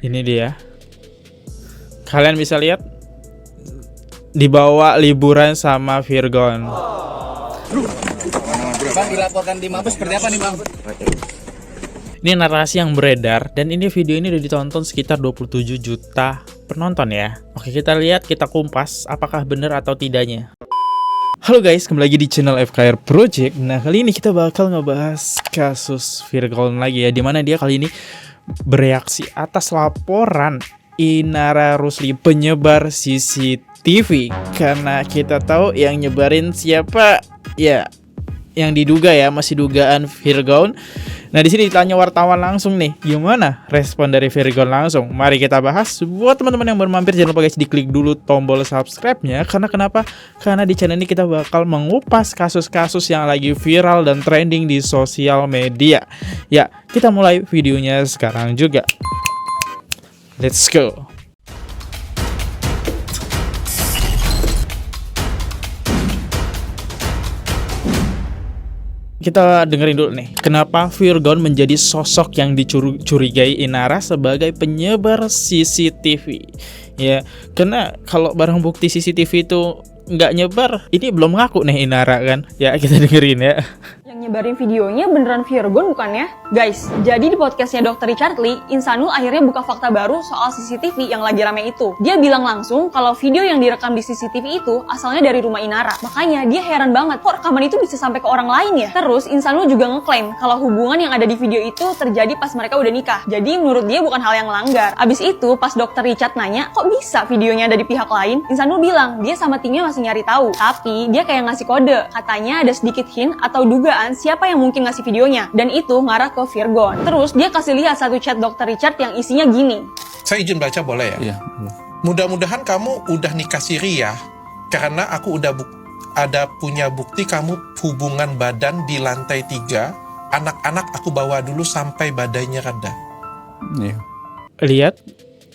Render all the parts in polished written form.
Ini dia. Kalian bisa lihat dibawa liburan sama Virgon. Bang, dilaporkan di Mabes seperti apa nih Bang? Ini narasi yang beredar dan ini video ini udah ditonton sekitar 27 juta penonton ya. Oke, kita lihat, kita kumpas apakah benar atau tidaknya. Halo guys, kembali lagi di channel FKR Project. Nah, kali ini kita bakal ngebahas kasus Virgon lagi ya, dimana dia kali ini bereaksi atas laporan Inara Rusli, penyebar CCTV. Karena kita tahu yang nyebarin siapa ya, yang diduga ya, masih dugaan Virgon. Nah, di sini ditanya wartawan langsung nih, gimana respon dari Virgon langsung? Mari kita bahas. Buat teman-teman yang baru mampir, jangan lupa guys diklik dulu tombol subscribe-nya. Karena kenapa? Karena di channel ini kita bakal mengupas kasus-kasus yang lagi viral dan trending di sosial media. Ya, kita mulai videonya sekarang juga. Let's go. Kita dengerin dulu nih, kenapa Virgon menjadi sosok yang dicurigai Inara sebagai penyebar CCTV. Ya, karena kalau barang bukti CCTV itu nggak nyebar, ini belum ngaku nih Inara kan. Ya, kita dengerin ya. Yang nyebarin videonya beneran Virgon bukan ya? Guys, jadi di podcastnya Dr. Richard Lee, Insanul akhirnya buka fakta baru soal CCTV yang lagi rame itu. Dia bilang langsung kalau video yang direkam di CCTV itu asalnya dari rumah Inara. Makanya dia heran banget, kok rekaman itu bisa sampai ke orang lain ya? Terus Insanul juga ngeklaim kalau hubungan yang ada di video itu terjadi pas mereka udah nikah. Jadi menurut dia bukan hal yang langgar. Abis itu pas Dr. Richard nanya, kok bisa videonya ada di pihak lain? Insanul bilang dia sama timnya masih nyari tahu. Tapi dia kayak ngasih kode. Katanya ada sedikit hint atau dugaan siapa yang mungkin ngasih videonya, dan itu ngarah ke Virgon. Terus dia kasih lihat satu chat Dr. Richard yang isinya gini. Saya izin baca boleh ya? Iya. Mudah-mudahan kamu udah nikah siri ya, karena aku udah ada punya bukti kamu hubungan badan di lantai 3. Anak-anak aku bawa dulu sampai badannya reda. Iya.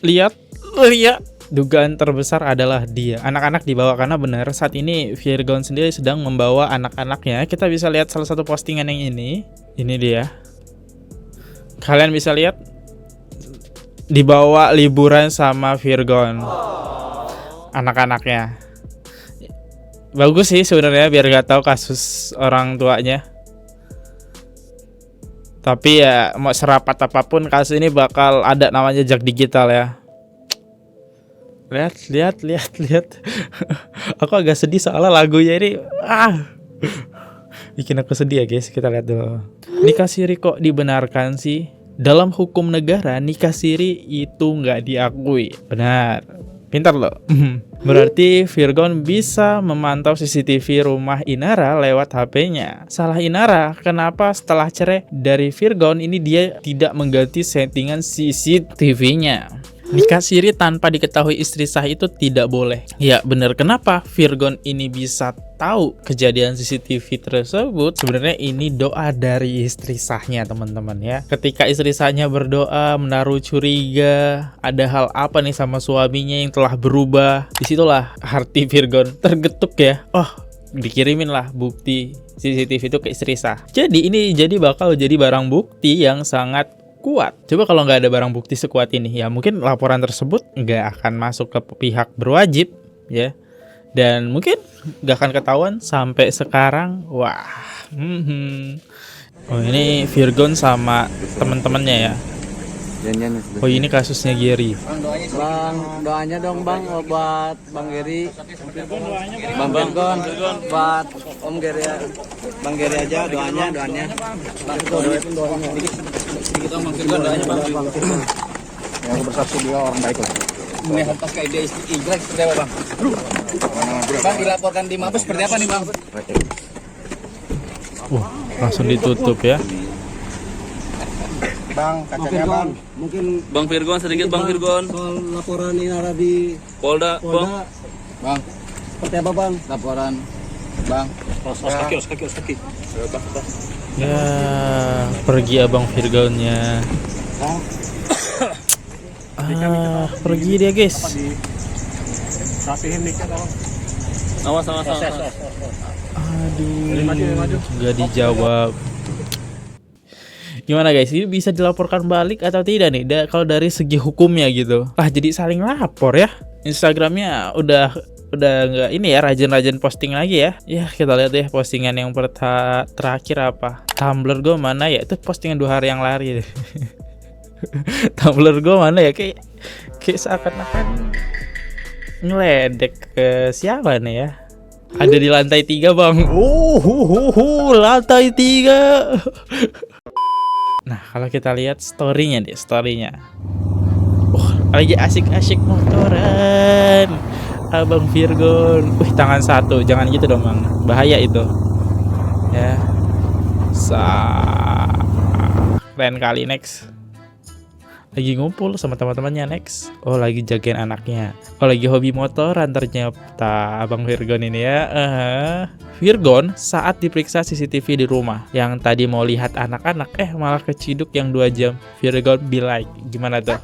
Lihat. Dugaan terbesar adalah dia. Anak-anak dibawa karena benar saat ini Virgon sendiri sedang membawa anak-anaknya. Kita bisa lihat salah satu postingan yang ini. Ini dia. Kalian bisa lihat dibawa liburan sama Virgon. Anak-anaknya. Bagus sih sebenarnya biar gak tahu kasus orang tuanya. Tapi ya mau serapat apapun kasus ini bakal ada namanya jejak digital ya. Lihat. Aku agak sedih soalnya lagunya ini bikin aku sedih ya guys. Kita lihat dulu. Nikah siri kok dibenarkan sih? Dalam hukum negara nikah siri itu nggak diakui. Benar. Pintar loh. Berarti Virgon bisa memantau CCTV rumah Inara lewat HP-nya. Salah Inara, kenapa setelah cerai dari Virgon ini dia tidak mengganti settingan CCTV-nya? Nikah siri tanpa diketahui istri sah itu tidak boleh. Ya bener, kenapa Virgon ini bisa tahu kejadian CCTV tersebut? Sebenarnya ini doa dari istri sahnya teman-teman ya. Ketika istri sahnya berdoa menaruh curiga ada hal apa nih sama suaminya yang telah berubah, disitulah hati Virgon tergetuk ya. Oh, dikirimin lah bukti CCTV itu ke istri sah. Jadi ini bakal jadi barang bukti yang sangat kuat. Coba kalau nggak ada barang bukti sekuat ini, ya mungkin laporan tersebut nggak akan masuk ke pihak berwajib ya, dan mungkin nggak akan ketahuan sampai sekarang. Wah, oh ini Virgon sama teman-temannya ya. Oh ini kasusnya Gary. Bang, doanya dong Bang buat Bang Gary. Bang Virgon buat Om Gary. Bang Gary aja doanya. Bang sedikit Bang Virgon doanya Bang Virgon. Yang bersaksi dia orang baik lah. Melihat pas ke ide Igrek seperti apa Bang? Bang, dilaporkan di Mabes seperti apa nih Bang? Langsung ditutup ya. Bang, kacanya bang. Mungkin Bang Virgon sedikit Bang Virgon. soal laporan Inara di Polda, Bang. Bang, seperti apa Bang? Laporan Bang. Kaki. Ya pergi abang Virgonnya. Pergi dia guys. Rapihin nih kan bang. Awas. Aduh, nggak dijawab. Gimana guys, ini bisa dilaporkan balik atau tidak nih? Kalau dari segi hukumnya gitu. Jadi saling lapor ya. Instagramnya udah nggak ini ya, rajin-rajin posting lagi ya. Ya kita lihat ya postingan yang terakhir apa. Tumblr gue mana ya? Itu postingan 2 hari yang lari deh. Tumblr gue mana ya? Kayak seakan-akan ngeledek ke siapa nih ya? Ada di lantai 3 bang. Lantai 3. Nah kalau kita lihat storynya deh, lagi asik-asik motoran Abang Virgon. Tangan satu, jangan gitu dong bang, bahaya itu ya. Keren kali. Next lagi ngumpul sama teman-temannya. Next lagi jagain anaknya. Lagi hobi motoran ternyata Abang Virgon ini ya. Virgon saat diperiksa CCTV di rumah, yang tadi mau lihat anak-anak malah keciduk yang 2 jam. Virgon be like, gimana tuh?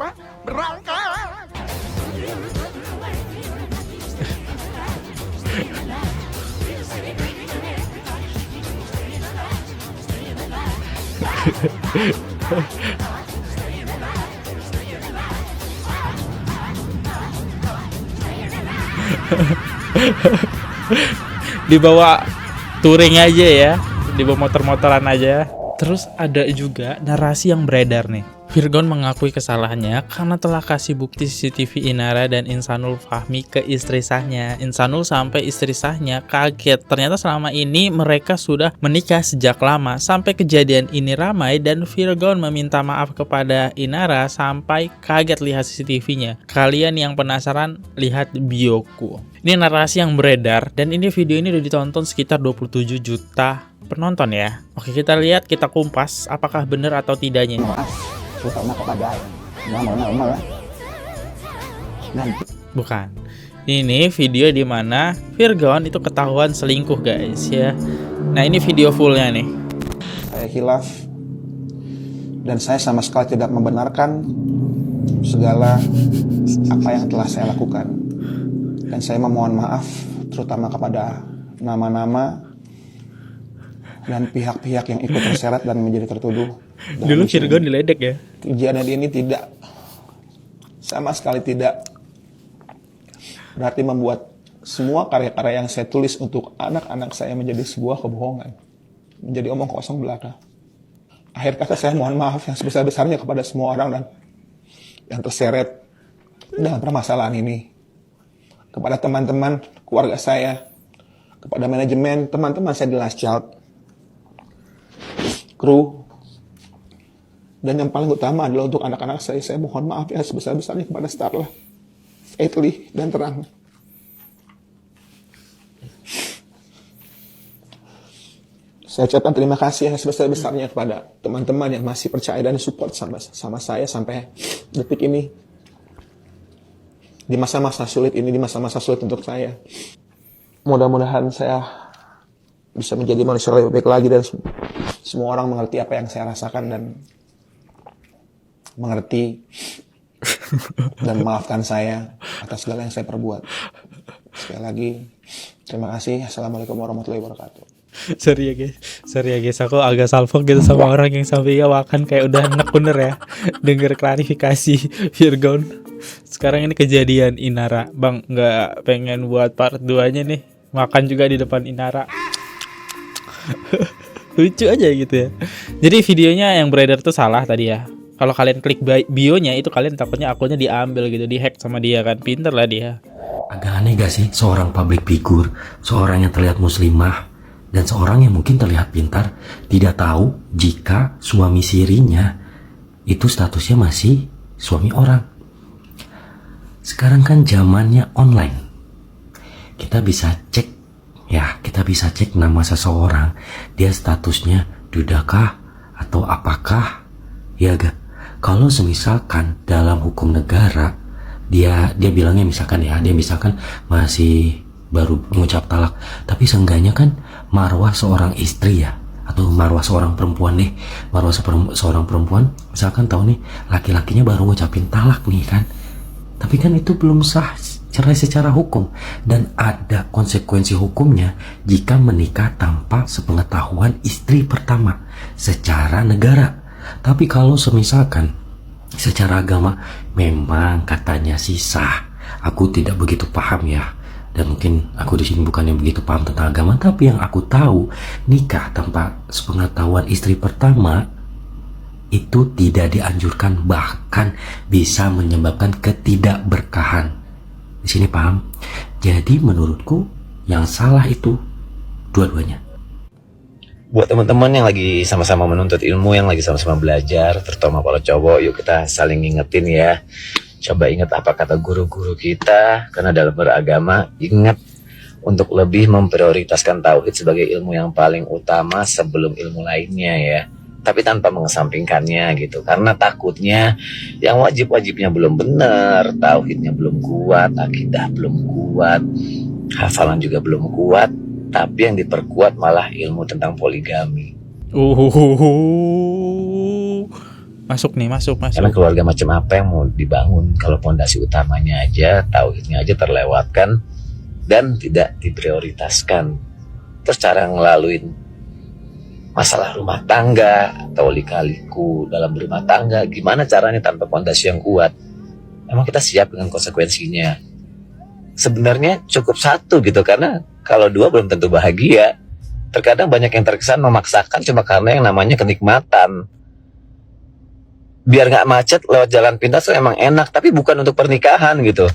Dibawa touring aja ya, dibawa motor-motoran aja. Terus ada juga narasi yang beredar nih. Virgon mengakui kesalahannya karena telah kasih bukti CCTV Inara dan Insanul Fahmi ke istri sahnya. Insanul sampai istri sahnya kaget. Ternyata selama ini mereka sudah menikah sejak lama. Sampai kejadian ini ramai dan Virgon meminta maaf kepada Inara sampai kaget lihat CCTV-nya. Kalian yang penasaran, lihat bioku. Ini narasi yang beredar dan ini video ini udah ditonton sekitar 27 juta penonton ya. Oke, kita lihat, kita kumpas apakah benar atau tidaknya. Terutama kepada mama dan Bukan. Ini video di mana Virgon itu ketahuan selingkuh guys ya. Nah ini video fullnya nih. saya hilaf dan saya sama sekali tidak membenarkan segala apa yang telah saya lakukan, dan saya memohon maaf terutama kepada nama-nama dan pihak-pihak yang ikut terseret dan menjadi tertuduh. Dulu Virgon diledek ya. Kejadian ini tidak, sama sekali tidak berarti membuat semua karya-karya yang saya tulis untuk anak-anak saya menjadi sebuah kebohongan, menjadi omong kosong belaka. Akhir kata saya mohon maaf yang sebesar-besarnya kepada semua orang dan yang terseret dalam permasalahan ini. Kepada teman-teman, keluarga saya, kepada manajemen, teman-teman saya di Last Child, kru, dan yang paling utama adalah untuk anak-anak saya mohon maaf ya sebesar-besarnya kepada Starla, Faithly, dan Terang. Saya ucapkan terima kasih yang sebesar-besarnya kepada teman-teman yang masih percaya dan support sama saya sampai detik ini. Di masa-masa sulit ini, di masa-masa sulit untuk saya. Mudah-mudahan saya bisa menjadi manusia lebih baik lagi dan semua orang mengerti apa yang saya rasakan dan mengerti dan memaafkan saya atas segala yang saya perbuat. Sekali lagi, terima kasih. Assalamualaikum warahmatullahi wabarakatuh. Sorry ya guys, aku agak salfok gitu sama orang yang sampai makan kayak udah enak bener ya denger klarifikasi Virgon. Sekarang ini kejadian Inara, bang, nggak pengen buat part 2-nya nih, makan juga di depan Inara. Lucu aja gitu ya. Jadi videonya yang beredar tuh salah tadi ya. Kalau kalian klik bio-nya itu kalian takutnya akunnya diambil gitu, dihack sama dia kan. Pinter lah dia. Agak aneh gak sih seorang public figure, seorang yang terlihat muslimah, dan seorang yang mungkin terlihat pintar, tidak tahu jika suami sirinya itu statusnya masih suami orang. Sekarang kan zamannya online. Kita bisa cek ya, kita bisa cek nama seseorang, dia statusnya dudakah atau apakah, ya gak? Kalau semisalkan dalam hukum negara dia bilangnya misalkan ya, dia misalkan masih baru mengucap talak, tapi seenggaknya kan marwah seorang istri ya, atau marwah seorang perempuan nih, marwah seorang perempuan misalkan tahu nih laki-lakinya baru ngucapin talak nih kan, tapi kan itu belum sah cerai secara hukum dan ada konsekuensi hukumnya jika menikah tanpa sepengetahuan istri pertama secara negara. Tapi kalau semisalkan secara agama memang katanya sih sah. Aku tidak begitu paham ya. Dan mungkin aku di sini bukan yang begitu paham tentang agama, tapi yang aku tahu nikah tanpa sepengetahuan istri pertama itu tidak dianjurkan, bahkan bisa menyebabkan ketidakberkahan. Di sini paham? Jadi menurutku yang salah itu dua-duanya. Buat teman-teman yang lagi sama-sama menuntut ilmu, yang lagi sama-sama belajar, terutama para cowok, yuk kita saling ngingetin ya. Coba ingat apa kata guru-guru kita, karena dalam beragama ingat untuk lebih memprioritaskan tauhid sebagai ilmu yang paling utama sebelum ilmu lainnya ya. Tapi tanpa mengesampingkannya gitu, karena takutnya yang wajib-wajibnya belum benar, tauhidnya belum kuat, akidah belum kuat, hafalan juga belum kuat, tapi yang diperkuat malah ilmu tentang poligami. Masuk nih, masuk. Karena keluarga macam apa yang mau dibangun kalau pondasi utamanya aja, tauhidnya aja terlewatkan dan tidak diprioritaskan. Terus cara ngelaluin masalah rumah tangga atau lika-liku dalam berumah tangga, gimana caranya tanpa pondasi yang kuat? Emang kita siap dengan konsekuensinya? Sebenarnya cukup satu gitu, karena kalau dua belum tentu bahagia. Terkadang banyak yang terkesan memaksakan cuma karena yang namanya kenikmatan. Biar nggak macet lewat jalan pintas tuh emang enak, tapi bukan untuk pernikahan gitu.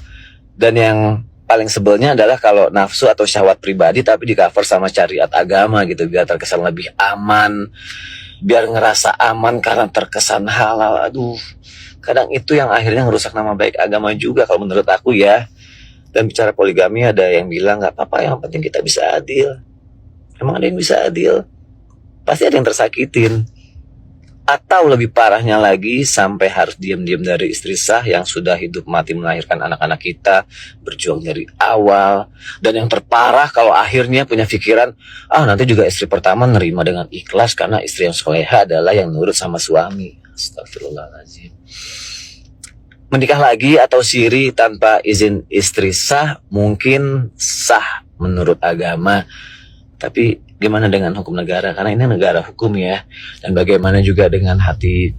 Dan yang paling sebelnya adalah kalau nafsu atau syahwat pribadi tapi di cover sama syariat agama gitu, biar terkesan lebih aman, biar ngerasa aman karena terkesan halal. Aduh, kadang itu yang akhirnya ngerusak nama baik agama juga kalau menurut aku ya. Dan bicara poligami ada yang bilang nggak apa-apa, yang penting kita bisa adil. Emang ada yang bisa adil? Pasti ada yang tersakitin. Atau lebih parahnya lagi, sampai harus diam-diam dari istri sah yang sudah hidup mati melahirkan anak-anak kita, berjuang dari awal. Dan yang terparah kalau akhirnya punya pikiran, nanti juga istri pertama nerima dengan ikhlas karena istri yang soleha adalah yang nurut sama suami. Astagfirullahaladzim. Menikah lagi atau siri tanpa izin istri sah mungkin sah menurut agama. Tapi gimana dengan hukum negara? Karena ini negara hukum ya. Dan bagaimana juga dengan hati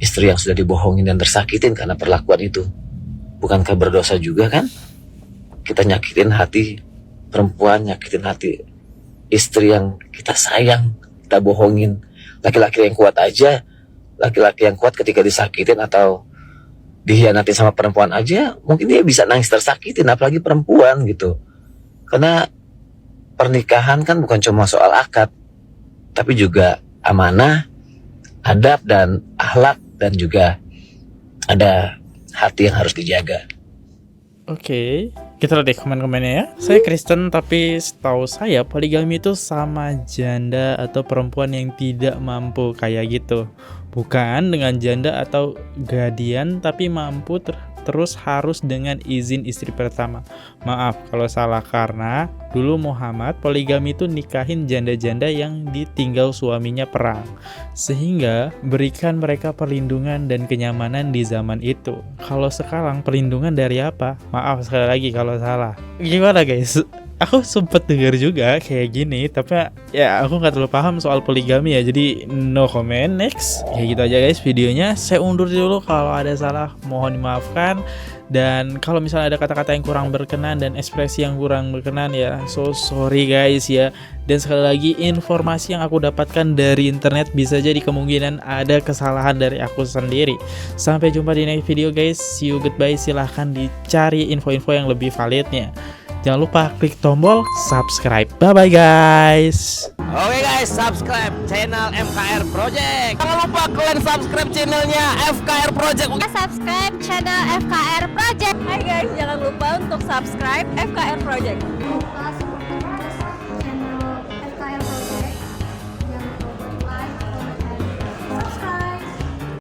istri yang sudah dibohongin dan tersakitin karena perlakuan itu? Bukankah berdosa juga kan? Kita nyakitin hati perempuan, nyakitin hati istri yang kita sayang, kita bohongin. Laki-laki yang kuat aja, laki-laki yang kuat ketika disakitin atau dihianati sama perempuan aja, mungkin dia bisa nangis tersakitin, apalagi perempuan gitu. Karena pernikahan kan bukan cuma soal akad, tapi juga amanah, adab dan akhlak, dan juga ada hati yang harus dijaga. Oke, kita lihat deh komen-komennya ya. Saya Kristen, tapi setahu saya poligami itu sama janda atau perempuan yang tidak mampu kayak gitu. Bukan dengan janda atau gadian, tapi mampu terus harus dengan izin istri pertama. Maaf kalau salah, karena dulu Muhammad poligami itu nikahin janda-janda yang ditinggal suaminya perang, sehingga berikan mereka perlindungan dan kenyamanan di zaman itu. Kalau sekarang perlindungan dari apa? Maaf sekali lagi kalau salah. Gimana guys? Aku sempet dengar juga kayak gini, tapi ya aku nggak terlalu paham soal poligami ya, jadi no comment. Next, kayak gitu aja guys videonya. Saya undur dulu, kalau ada salah mohon dimaafkan. Dan kalau misalnya ada kata-kata yang kurang berkenan dan ekspresi yang kurang berkenan ya, so sorry guys ya. Dan sekali lagi, informasi yang aku dapatkan dari internet bisa jadi kemungkinan ada kesalahan dari aku sendiri. Sampai jumpa di next video guys, see you, goodbye. Silahkan dicari info-info yang lebih validnya. Jangan lupa klik tombol subscribe. Bye-bye guys. Oke guys, subscribe channel FKR Project. Jangan lupa kalian subscribe channelnya FKR Project. Subscribe channel FKR Project. Hai guys, jangan lupa untuk subscribe FKR Project.